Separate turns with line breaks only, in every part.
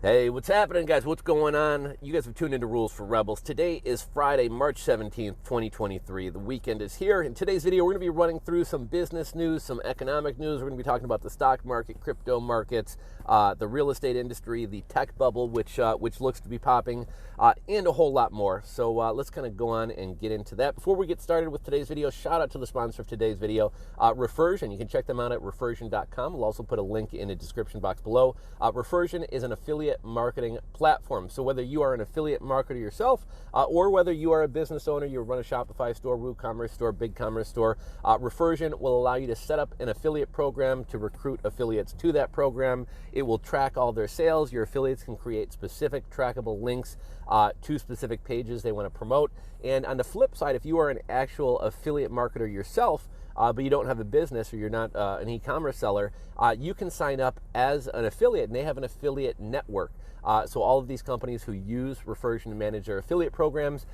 Hey, what's happening, guys? What's going on? You guys have tuned into Rules for Rebels. Today is Friday, March 17th, 2023. The weekend is here. In today's video, we're going to be running through some business news, some economic news. We're going to be talking about the stock market, crypto markets, the real estate industry, the tech bubble, which looks to be popping, and a whole lot more. So let's kind of go on and get into that. Before we get started with today's video, shout out to the sponsor of today's video, Refersion. You can check them out at refersion.com. We'll also put a link in the description box below. Refersion is an affiliate marketing platform. So whether you are an affiliate marketer yourself or whether you are a business owner, you run a Shopify store, WooCommerce store, BigCommerce store, Refersion will allow you to set up an affiliate program to recruit affiliates to that program. It will track all their sales. Your affiliates can create specific trackable links to specific pages they want to promote. And on the flip side, if you are an actual affiliate marketer yourself, but you don't have a business or you're not an e-commerce seller, you can sign up as an affiliate, and they have an affiliate network. So all of these companies who use Refersion to manage their affiliate programs,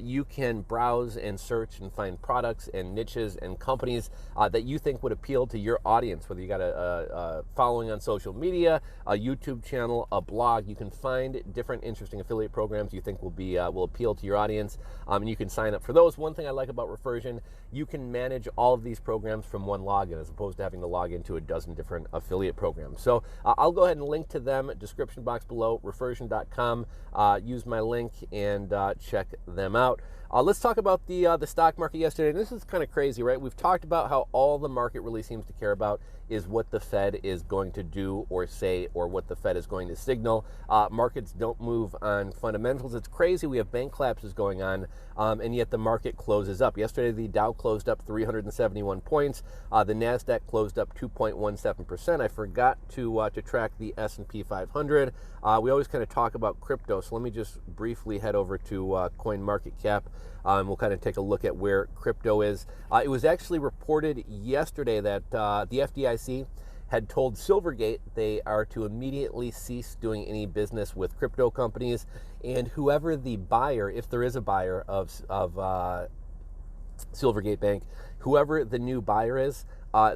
you can browse and search and find products and niches and companies that you think would appeal to your audience, whether you got a following on social media, a YouTube channel, a blog. You can find different interesting affiliate programs you think will appeal to your audience, and you can sign up for those. One thing I like about Refersion, you can manage all of these programs from one login as opposed to having to log into a dozen different affiliate programs. So I'll go ahead and link to them, description box below, refersion.com. Use my link and check them out. Let's talk about the stock market yesterday. And this is kind of crazy, right? We've talked about how all the market really seems to care about is what the Fed is going to do or say, or what the Fed is going to signal. Markets don't move on fundamentals. It's crazy. We have bank collapses going on, and yet the market closes up. Yesterday, the Dow closed up 371 points. The NASDAQ closed up 2.17%. I forgot to track the S&P 500. We always kind of talk about crypto, so let me just briefly head over to CoinMarketCap. We'll kind of take a look at where crypto is. It was actually reported yesterday that the FDIC had told Silvergate they are to immediately cease doing any business with crypto companies, and whoever the buyer, if there is a buyer of Silvergate Bank, whoever the new buyer is,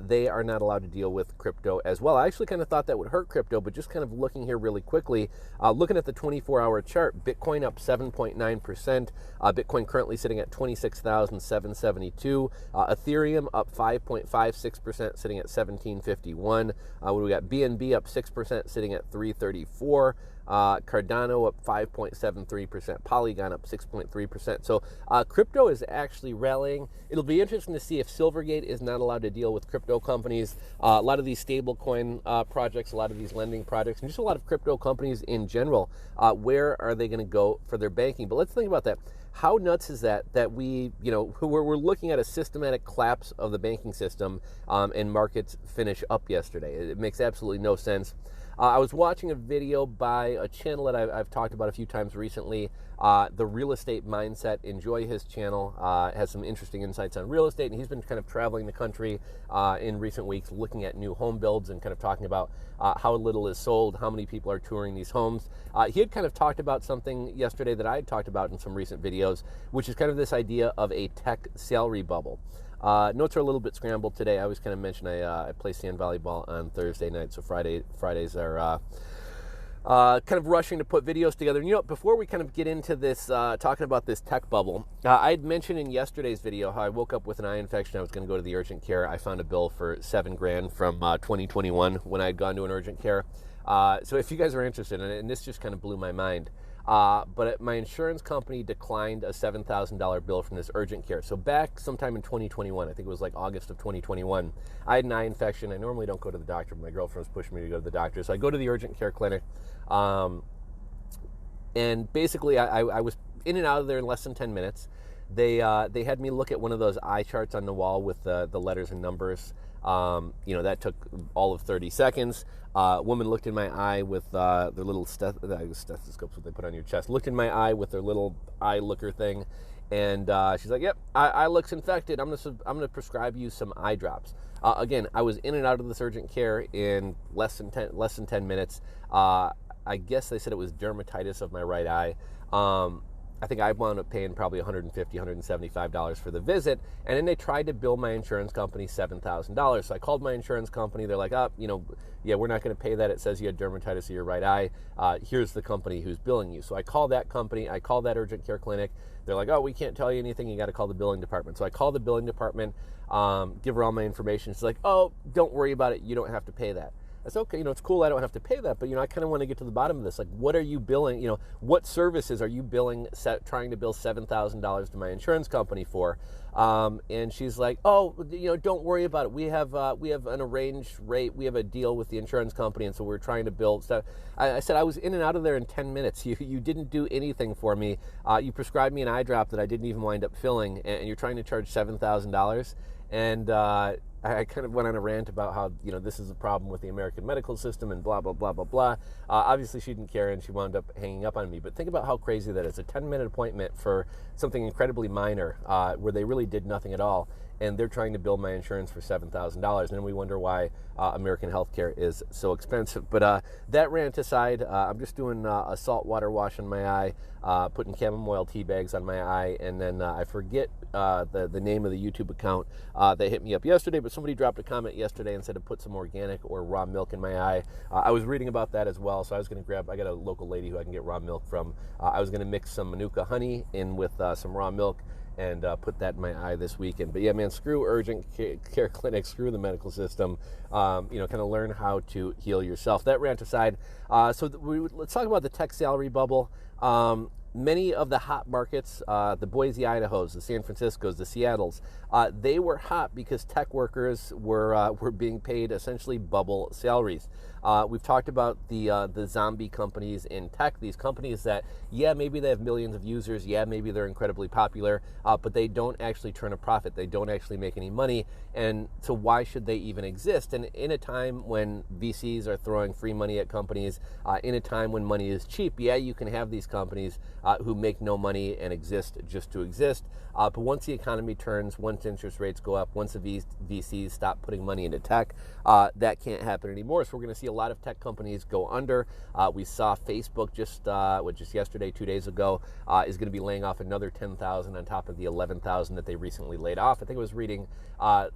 they are not allowed to deal with crypto as well. I actually kind of thought that would hurt crypto, but just kind of looking here really quickly, looking at the 24-hour chart, Bitcoin up 7.9%. Bitcoin currently sitting at 26,772. Ethereum up 5.56%, sitting at 1751. What do we got? BNB up 6%, sitting at 334. Cardano up 5.73%, Polygon up 6.3%. So crypto is actually rallying. It'll be interesting to see if Silvergate is not allowed to deal with crypto companies. A lot of these stablecoin projects, a lot of these lending projects, and just a lot of crypto companies in general. Where are they going to go for their banking? But let's think about that. How nuts is that we, we're looking at a systematic collapse of the banking system, and markets finish up yesterday. It makes absolutely no sense. I was watching a video by a channel that I've talked about a few times recently, The Real Estate Mindset. Enjoy his channel. Has some interesting insights on real estate, and he's been kind of traveling the country in recent weeks looking at new home builds and kind of talking about how little is sold, how many people are touring these homes. He had kind of talked about something yesterday that I had talked about in some recent videos, which is kind of this idea of a tech salary bubble. Notes are a little bit scrambled today. I always kind of mention I play sand volleyball on Thursday night, so Fridays are kind of rushing to put videos together. And before we kind of get into this, talking about this tech bubble, I had mentioned in yesterday's video how I woke up with an eye infection. I was going to go to the urgent care. I found a bill for $7,000 from 2021 when I had gone to an urgent care. So if you guys are interested in it, and this just kind of blew my mind, but my insurance company declined a $7,000 bill from this urgent care. So back sometime in 2021, I think it was like August of 2021, I had an eye infection. I normally don't go to the doctor, but my girlfriend was pushing me to go to the doctor. So I go to the urgent care clinic, and basically I was in and out of there in less than 10 minutes. They had me look at one of those eye charts on the wall with the letters and numbers. That took all of 30 seconds. Woman looked in my eye with their little stethoscopes, what they put on your chest, looked in my eye with their little eye looker thing, and she's like, "Yep, eye looks infected. I'm gonna prescribe you some eye drops." Again, I was in and out of this urgent care in less than 10 minutes. I guess they said it was dermatitis of my right eye. I think I wound up paying probably $150, $175 for the visit, and then they tried to bill my insurance company $7,000. So I called my insurance company. They're like, yeah, we're not going to pay that. It says you had dermatitis of your right eye. Here's the company who's billing you. So I called that company. I called that urgent care clinic. They're like, oh, we can't tell you anything. You got to call the billing department. So I called the billing department, give her all my information. She's like, oh, don't worry about it. You don't have to pay that. That's okay. It's cool. I don't have to pay that, but I kind of want to get to the bottom of this. Like, what are you billing? What services are you billing? Trying to bill $7,000 to my insurance company for? And she's like, oh, don't worry about it. We have an arranged rate. We have a deal with the insurance company, and so we're trying to bill stuff. I said I was in and out of there in 10 minutes. You didn't do anything for me. You prescribed me an eye drop that I didn't even wind up filling, and you're trying to charge $7,000. And I kind of went on a rant about how, this is a problem with the American medical system and blah, blah, blah, blah, blah. Obviously, she didn't care, and she wound up hanging up on me. But think about how crazy that is. A 10-minute appointment for something incredibly minor where they really did nothing at all, and they're trying to bill my insurance for $7,000. And then we wonder why American healthcare is so expensive. But that rant aside, I'm just doing a salt water wash on my eye, putting chamomile tea bags on my eye, and then I forget the name of the YouTube account that hit me up yesterday, but somebody dropped a comment yesterday and said to put some organic or raw milk in my eye. I was reading about that as well, so I was going to I got a local lady who I can get raw milk from. I was going to mix some Manuka honey in with some raw milk and put that in my eye this weekend. But yeah, man, screw urgent care clinics, screw the medical system. Kind of learn how to heal yourself. That rant aside, let's talk about the tech salary bubble. Many of the hot markets, the Boise, Idahos, the San Franciscos, the Seattles, they were hot because tech workers were being paid essentially bubble salaries. We've talked about the zombie companies in tech, these companies that, yeah, maybe they have millions of users, yeah, maybe they're incredibly popular, but they don't actually turn a profit, they don't actually make any money, and so why should they even exist? And in a time when VCs are throwing free money at companies, in a time when money is cheap, yeah, you can have these companies who make no money and exist just to exist, but once the economy turns, once interest rates go up, once the VCs stop putting money into tech, that can't happen anymore. So we're going to see a lot of tech companies go under. We saw Facebook just yesterday, 2 days ago, is going to be laying off another 10,000 on top of the 11,000 that they recently laid off. I think I was reading,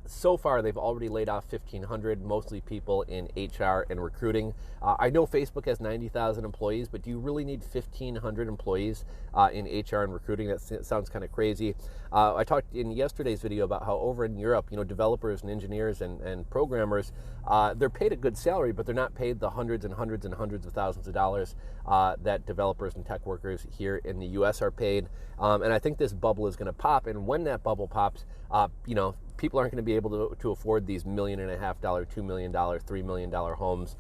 so far they've already laid off 1,500, mostly people in HR and recruiting. I know Facebook has 90,000 employees, but do you really need 1,500 employees in HR and recruiting? That sounds kind of crazy. I talked in yesterday's video about how over in Europe, developers and engineers and programmers, they're paid a good salary, but they're not paid the hundreds and hundreds and hundreds of thousands of dollars that developers and tech workers here in the U.S. are paid. And I think this bubble is going to pop. And when that bubble pops, people aren't going to be able to afford these $1.5 million, $2 million, $3 million homes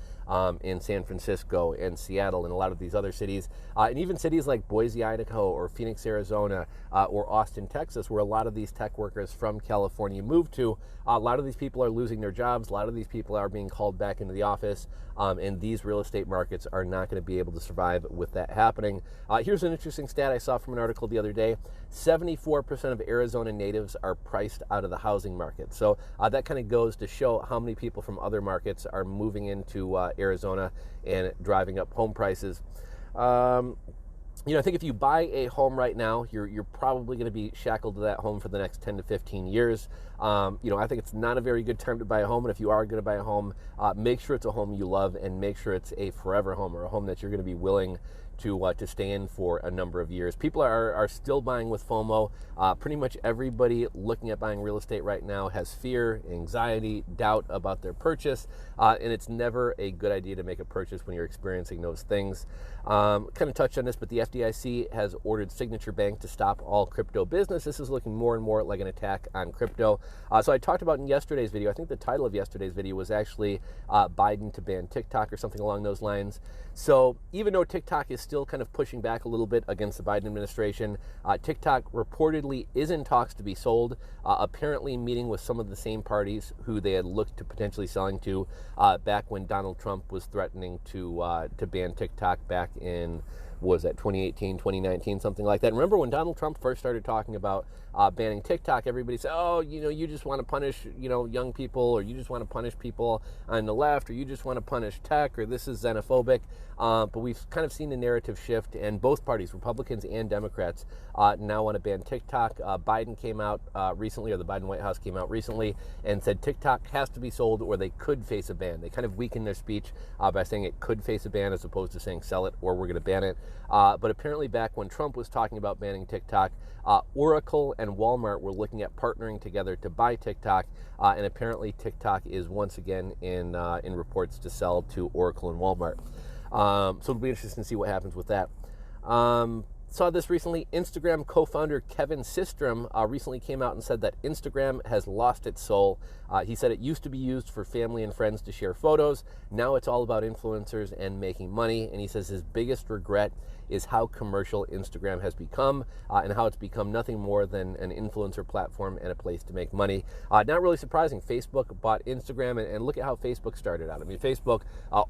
in San Francisco and Seattle and a lot of these other cities, and even cities like Boise, Idaho, or Phoenix, Arizona, or Austin, Texas, where a lot of these tech workers from California moved to. A lot of these people are losing their jobs. A lot of these people are being called back into the office, and these real estate markets are not going to be able to survive with that happening. Here's an interesting stat I saw from an article the other day. 74% of Arizona natives are priced out of the housing market. So that kind of goes to show how many people from other markets are moving into Arizona and driving up home prices. I think if you buy a home right now, you're probably going to be shackled to that home for the next 10 to 15 years. I think it's not a very good time to buy a home, and if you are going to buy a home, make sure it's a home you love and make sure it's a forever home or a home that you're going to be willing to stay in for a number of years. People are still buying with FOMO. Pretty much everybody looking at buying real estate right now has fear, anxiety, doubt about their purchase, and it's never a good idea to make a purchase when you're experiencing those things. Kind of touched on this, but the FDIC has ordered Signature Bank to stop all crypto business. This is looking more and more like an attack on crypto. So I talked about in yesterday's video, I think the title of yesterday's video was actually Biden to ban TickTok or something along those lines. So even though TikTok is still kind of pushing back a little bit against the Biden administration, TikTok reportedly is in talks to be sold, apparently meeting with some of the same parties who they had looked to potentially selling to back when Donald Trump was threatening to ban TikTok back in was that 2018, 2019, something like that. Remember when Donald Trump first started talking about banning TickTok, everybody said, oh, you just want to punish, young people, or you just want to punish people on the left, or you just want to punish tech, or this is xenophobic. But we've kind of seen the narrative shift, and both parties, Republicans and Democrats, now want to ban TikTok. Biden came out recently, or the Biden White House came out recently and said TikTok has to be sold or they could face a ban. They kind of weakened their speech by saying it could face a ban as opposed to saying sell it or we're going to ban it. But apparently back when Trump was talking about banning TikTok, Oracle and Walmart were looking at partnering together to buy TikTok, and apparently TikTok is once again in reports to sell to Oracle and Walmart. So it'll be interesting to see what happens with that. Saw this recently. Instagram co-founder Kevin Systrom recently came out and said that Instagram has lost its soul. He said it used to be used for family and friends to share photos. Now it's all about influencers and making money. And he says his biggest regret is how commercial Instagram has become and how it's become nothing more than an influencer platform and a place to make money. Not really surprising. Facebook bought Instagram, and look at how Facebook started out. I mean, Facebook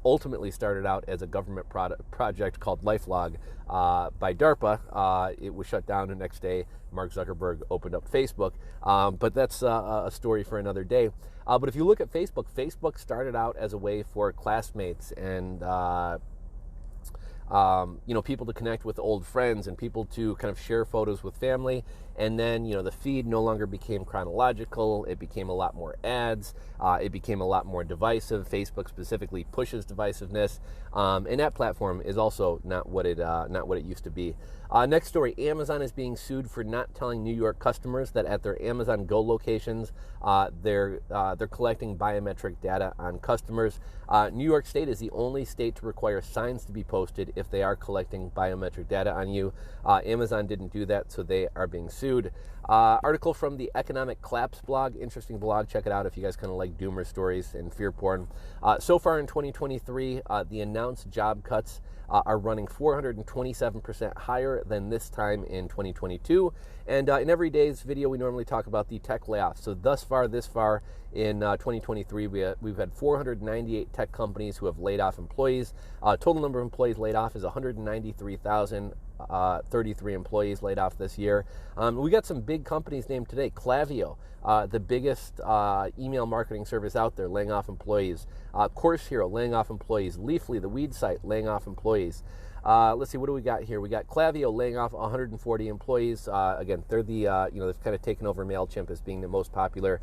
ultimately started out as a government project called LifeLog by DARPA. It was shut down the next day. Mark Zuckerberg opened up Facebook, but that's a story for another day. But if you look at Facebook, Facebook started out as a way for classmates and people to connect with old friends and people to kind of share photos with family. And then, the feed no longer became chronological. It became a lot more ads. It became a lot more divisive. Facebook specifically pushes divisiveness. And that platform is also not what it used to be. Next story, Amazon is being sued for not telling New York customers that at their Amazon Go locations, they're collecting biometric data on customers. New York State is the only state to require signs to be posted if they are collecting biometric data on you. Amazon didn't do that, so they are being sued. Article from the Economic Collapse blog, interesting blog, check it out if you guys kind of like doomer stories and fear porn. So far in 2023, the announced job cuts are running 427% higher than this time in 2022. And in every day's video, we normally talk about the tech layoffs. So this far in 2023, we've had 498 tech companies who have laid off employees. Total number of employees laid off is 193,000. 33 employees laid off this year. We got some big companies named today. Klaviyo, the biggest email marketing service out there, laying off employees. Course Hero, laying off employees. Leafly, the weed site, laying off employees. Let's see, what do we got here? We got Klaviyo laying off 140 employees. Again, they're they've kind of taken over MailChimp as being the most popular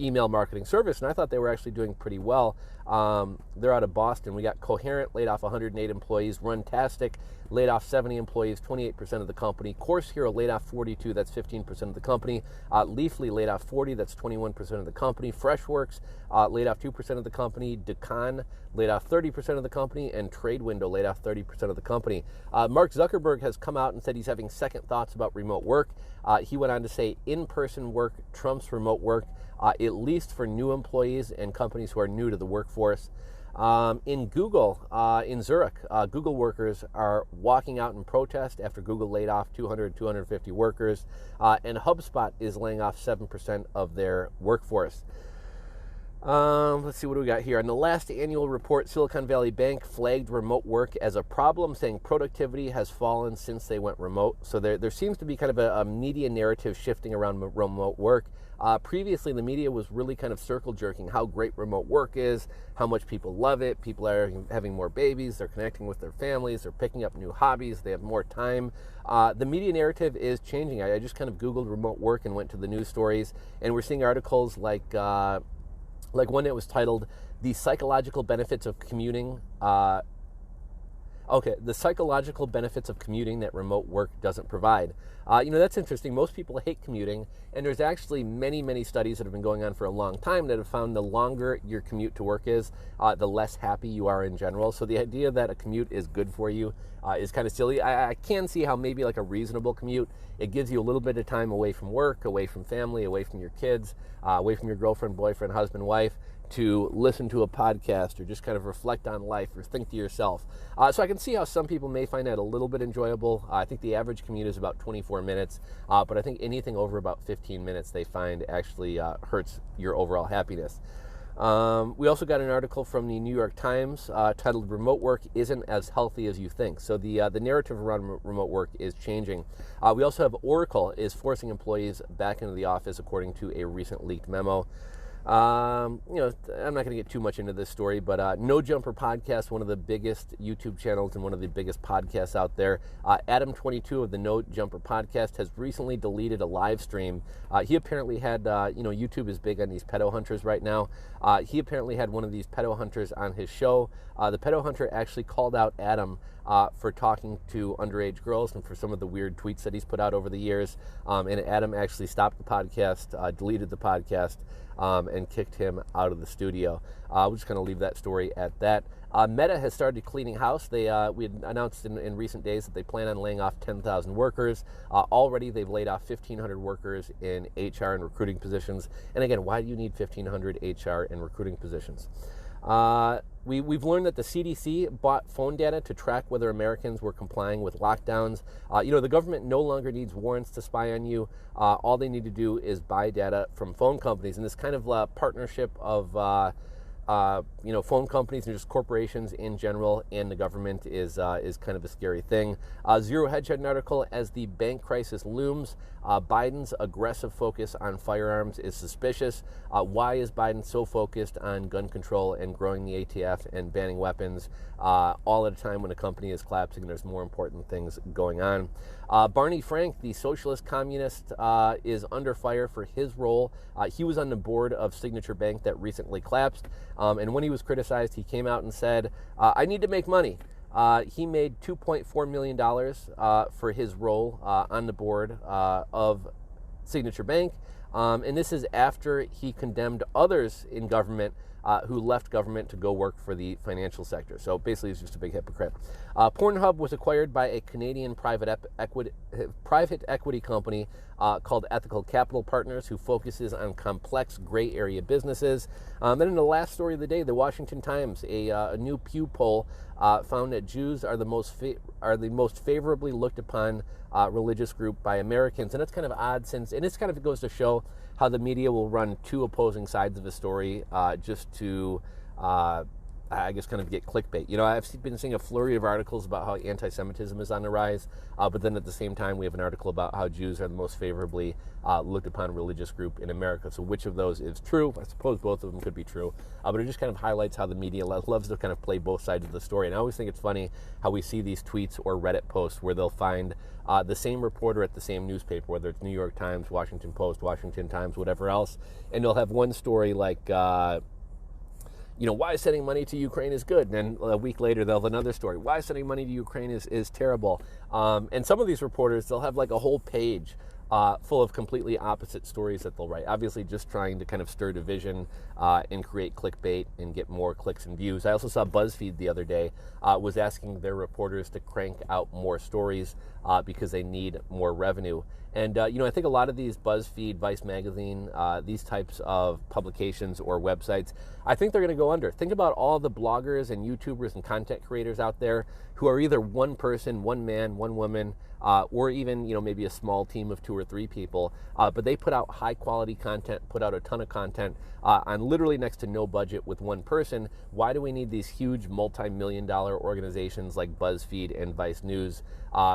email marketing service, and I thought they were actually doing pretty well. They're out of Boston. We got Coherent, laid off 108 employees. Runtastic, laid off 70 employees, 28% of the company. Course Hero, laid off 42, that's 15% of the company. Leafly, laid off 40, that's 21% of the company. Freshworks, laid off 2% of the company. Decon, laid off 30% of the company. And TradeWindow, laid off 30% of the company. Mark Zuckerberg has come out and said he's having second thoughts about remote work. He went on to say in-person work trumps remote work, at least for new employees and companies who are new to the workforce. In Google, in Zurich, Google workers are walking out in protest after Google laid off 250 workers, and HubSpot is laying off 7% of their workforce. Let's see, what do we got here? In the last annual report, Silicon Valley Bank flagged remote work as a problem, saying productivity has fallen since they went remote. So there seems to be kind of a media narrative shifting around remote work. Previously, the media was really kind of circle jerking how great remote work is, how much people love it. People are having more babies, they're connecting with their families, they're picking up new hobbies, they have more time. The media narrative is changing. I just kind of Googled remote work and went to the news stories, and we're seeing articles like one that was titled "The Psychological Benefits of Commuting." The psychological benefits of commuting that remote work doesn't provide. That's interesting. Most people hate commuting, and there's actually many studies that have been going on for a long time that have found the longer your commute to work is, the less happy you are in general. So the idea that a commute is good for you is kind of silly. I can see how maybe like a reasonable commute, it gives you a little bit of time away from work, away from family, away from your kids, away from your girlfriend, boyfriend, husband, wife, to listen to a podcast or just kind of reflect on life or think to yourself. So I can see how some people may find that a little bit enjoyable. I think the average commute is about 24 minutes, but I think anything over about 15 minutes they find actually hurts your overall happiness. We also got an article from the New York Times titled "Remote Work Isn't as Healthy as You Think." So the narrative around remote work is changing. We also have Oracle is forcing employees back into the office, according to a recent leaked memo. I'm not going to get too much into this story, but No Jumper Podcast, one of the biggest YouTube channels and one of the biggest podcasts out there, Adam22 of the No Jumper Podcast has recently deleted a live stream. He apparently had, YouTube is big on these pedo hunters right now. He apparently had one of these pedo hunters on his show. The pedo hunter actually called out Adam for talking to underage girls and for some of the weird tweets that he's put out over the years. And Adam actually stopped the podcast, deleted the podcast, and kicked him out of the studio. We'll just kind of leave that story at that. Meta has started cleaning house. We had announced in recent days that they plan on laying off 10,000 workers. Already they've laid off 1,500 workers in HR and recruiting positions. And again, why do you need 1,500 HR and recruiting positions? We've learned that the CDC bought phone data to track whether Americans were complying with lockdowns. The government no longer needs warrants to spy on you. All they need to do is buy data from phone companies. And this kind of partnership of phone companies and just corporations in general and the government is kind of a scary thing. Zero Hedge had an article, as the bank crisis looms, Biden's aggressive focus on firearms is suspicious. Why is Biden so focused on gun control and growing the ATF and banning weapons all at a time when a company is collapsing and there's more important things going on? Barney Frank, the socialist communist, is under fire for his role. He was on the board of Signature Bank that recently collapsed. And when he was criticized, he came out and said, I need to make money. He made $2.4 million for his role on the board of Signature Bank. And this is after he condemned others in government who left government to go work for the financial sector. So basically, he's just a big hypocrite. Pornhub was acquired by a Canadian private equity company called Ethical Capital Partners, who focuses on complex gray area businesses. Then in the last story of the day, the Washington Times, a new Pew poll found that Jews are the most favorably looked upon religious group by Americans. And that's kind of odd, and this kind of goes to show how the media will run two opposing sides of a story just to, kind of get clickbait. I've been seeing a flurry of articles about how anti-Semitism is on the rise, but then at the same time, we have an article about how Jews are the most favorably looked upon religious group in America. So which of those is true? I suppose both of them could be true, but it just kind of highlights how the media loves to kind of play both sides of the story. And I always think it's funny how we see these tweets or Reddit posts where they'll find the same reporter at the same newspaper, whether it's New York Times, Washington Post, Washington Times, whatever else, and they'll have one story like, why sending money to Ukraine is good. And then a week later, they'll have another story. Why sending money to Ukraine is terrible. And some of these reporters, they'll have like a whole page full of completely opposite stories that they'll write, obviously just trying to kind of stir division and create clickbait and get more clicks and views. I also saw BuzzFeed the other day was asking their reporters to crank out more stories because they need more revenue. And, I think a lot of these BuzzFeed, Vice Magazine, these types of publications or websites, I think they're going to go under. Think about all the bloggers and YouTubers and content creators out there who are either one person, one man, one woman, or even, maybe a small team of 2 or 3 people, but they put out high quality content, put out a ton of content on literally next to no budget with one person. Why do we need these huge multi-million-dollar organizations like BuzzFeed and Vice News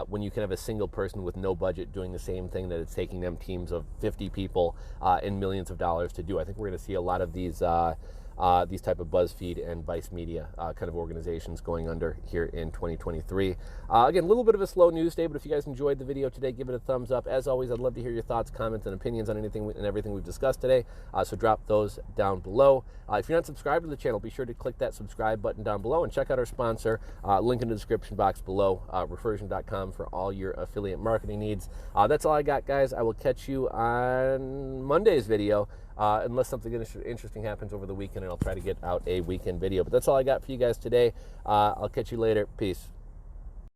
when you can have a single person with no budget doing the same thing that it's taking them teams of 50 people and millions of dollars to do? I think we're going to see a lot of these type of BuzzFeed and Vice Media kind of organizations going under here in 2023. Again, a little bit of a slow news day, but if you guys enjoyed the video today, give it a thumbs up. As always, I'd love to hear your thoughts, comments, and opinions on anything and everything we've discussed today, so drop those down below. If you're not subscribed to the channel, be sure to click that subscribe button down below and check out our sponsor, link in the description box below, refersion.com for all your affiliate marketing needs. That's all I got, guys. I will catch you on Monday's video. Unless something interesting happens over the weekend, and I'll try to get out a weekend video. But that's all I got for you guys today. I'll catch you later. Peace.